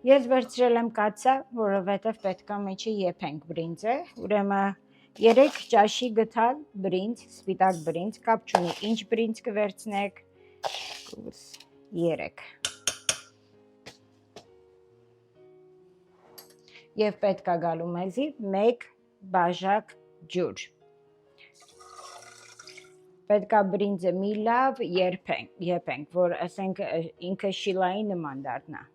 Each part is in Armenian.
Ես վերցրել եմ կաթսա, որովհետև պետք է մեջը եփենք բրինձը, ուրեմն 3 ճաշի գթալ բրինձ, սպիտակ բրինձ, կապ չունի ինչ բրինձ կվերցնեք, 3 և պետք է գալու մեզի 1 բաժակ ջուր, պետք է բրինձը մի լավ եփենք, որ ասենք ինքը շիլայի նման դառնա։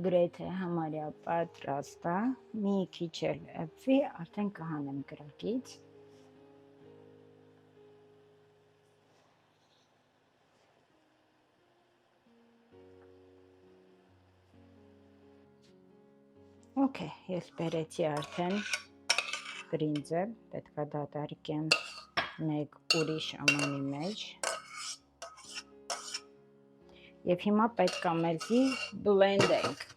Գրեթե համարյա պատրաստ է, մի քիչ էլ էփվի, արդեն կհանեմ կրակից։ Okay, ես բերեցի արդեն բրինձը, պետք է դատարկեմ մեկ ուրիշ ամանի մեջ։ Եվ հիմա պետք է մեզի բլենդենք։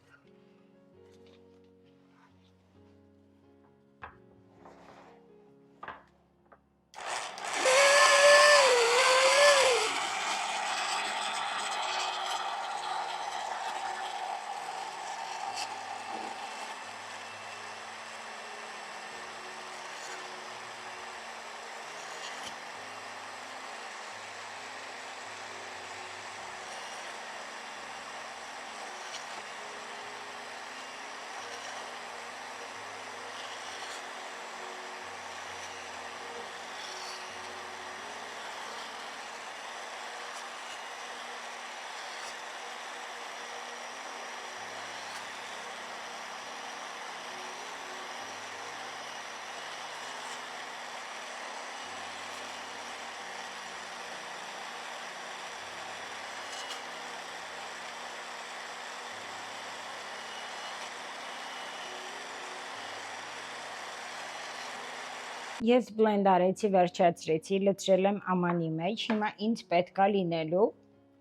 Ես բլենդ արեցի, վերջացրեցի, լցրել եմ ամանի մեջ, հիմա ինձ պետք է լինելու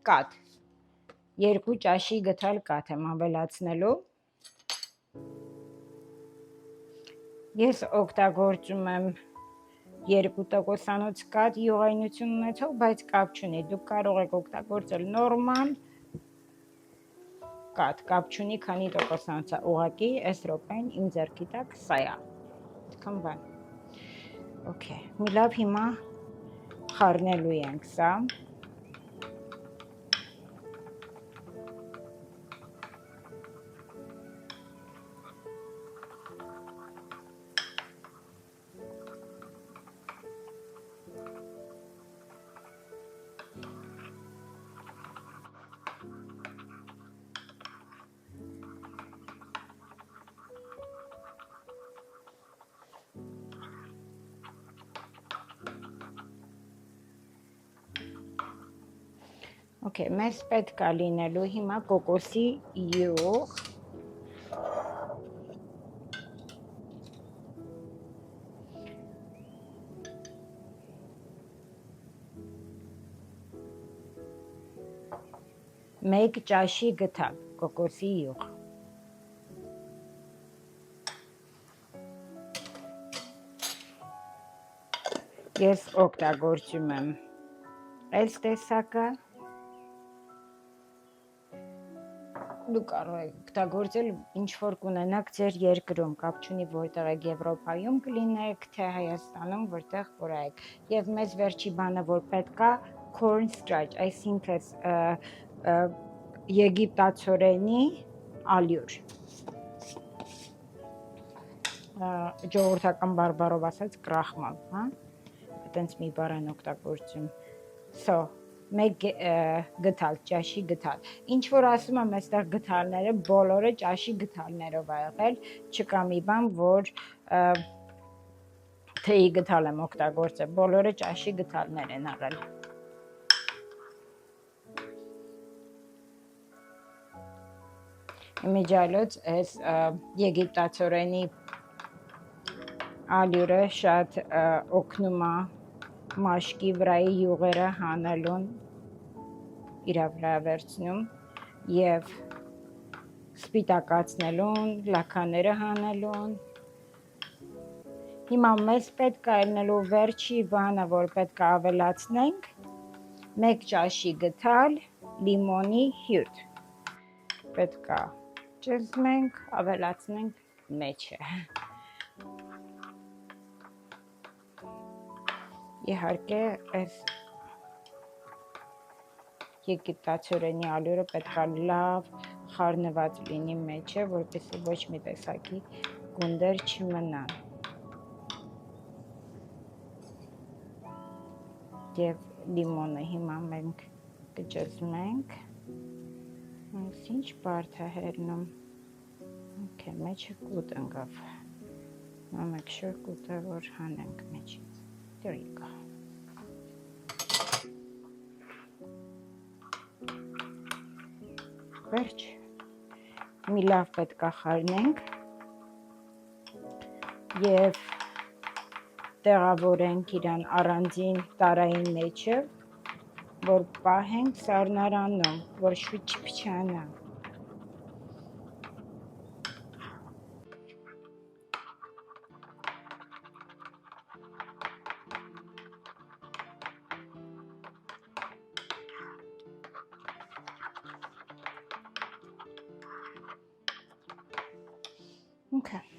կաթ, 2 ճաշի գթալ կաթ եմ ավելացնելու, ես օգտագործում եմ 2% կաթ յուղայնություն ունեցող, բայց կապ չունի, դուք կարող եք օգտագործել նորմալ կաթ, կապ չունի քանի տոկոսանոց է, ուղղակի այս րոպեն իմ ձեռքի տակ սա է, այդքան բան։ Okay, մի լավ հիմա խառնելու ենք սա։ Okay, մեզ պետք է լինելու հիմա կոկոսի յուղ, մեկ ճաշի գթալ կոկոսի յուղ, ես օգտագործում եմ այս տեսակը, դուք կարող եք օգտագործել ինչ որ կունենաք ձեր երկրում, կապ չունի որտեղ եք Եվրոպայում կլինեք, թե Հայաստանում, որտեղ որ եք։ Եվ մեզ վերջի բանը, որ պետք է corn starch, այսինքն եգիպտացորենի ալյուր։ Ժողովրդական բարբառով ասած կրախմալ, հա։ Այտենց մի բառ են օգտագործում։ So մեկ գթալ, ճաշի գթալ։ Ինչ որ ասում եմ այստեղ գթալները, բոլորը ճաշի գթալներով ա եղել, չկա մի բան, որ թեյի գթալ եմ օգտագործել, բոլորը ճաշի գթալներ են աղել։ Իմիջիայլոց այս եգիպտացորենի ալյուրը շատ օգնում է մաշկի վրայի յուղերը հանելուն, իրա վրա վերցնում եւ սպիտակացնելուն, լաքաները հանելուն։ Հիմա մեզ պետք է ելնելու վերջի բանը, որ պետք է ավելացնենք, 1 ճաշի գթալ լիմոնի հյութ։ Պետք է ճզմենք, ավելացնենք մեջը։ Իհարկե, այս եգիպտացորենի ալյուրը պետք է լավ խառնված լինի մեջը, որպեսզի ոչ մի տեսակի գունդեր չմնան։ Եվ լիմոնը հիմա մենք կճզմենք։ Ինչ բարդ է հերնում։ Okay, մեջը կուտ ընկավ։ Make sure կուտը որ հանենք մեջից։ There you go. Վերջ։ Մի լավ պետք է խառնենք եւ տեղավորենք իրան առանձին տարային մեջը, որ պահենք սառնարանում, որ շուտ չփչանա։ Okay.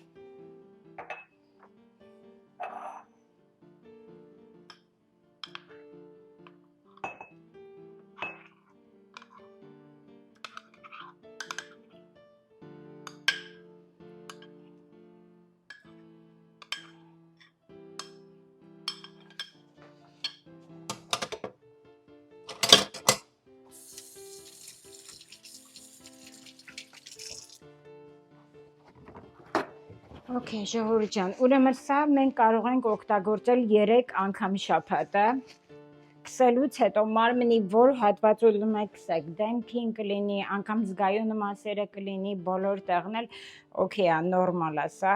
Okay, ժողովուրդ ջան, ուրեմն սա մենք կարող ենք օգտագործել 3 անգամ շաբաթը։ Քսելուց հետո մարմնի որ հատվածում եք քսեք, դեմքին կլինի, անգամ զգայուն մասերը կլինի, բոլոր տեղն էլ օքեյ է, նորմալ է սա։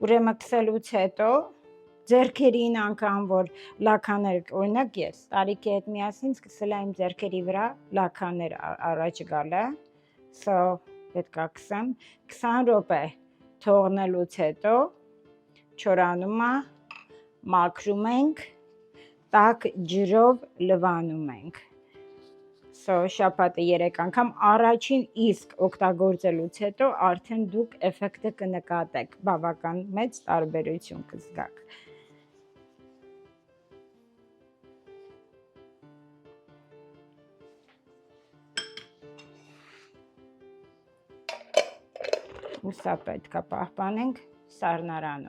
Ուրեմն քսելուց հետո ձեռքերին անգամ որ լաքաներ, օրինակ ես տարիքի հետ միասին սկսել եմ ձեռքերի վրա լաքաներ առաջ գալը, so պետք է քսեմ 20 րոպե թողնելուց հետո չորանում է, մաքրում ենք, տաք ջրով լվանում ենք։ So շաբաթը 3 անգամ, առաջին իսկ օգտագործելուց հետո արդեն դուք էֆեկտը կնկատեք, բավական մեծ տարբերություն կզգաք։ Ու սա պետք է պահպանենք սառնարանում։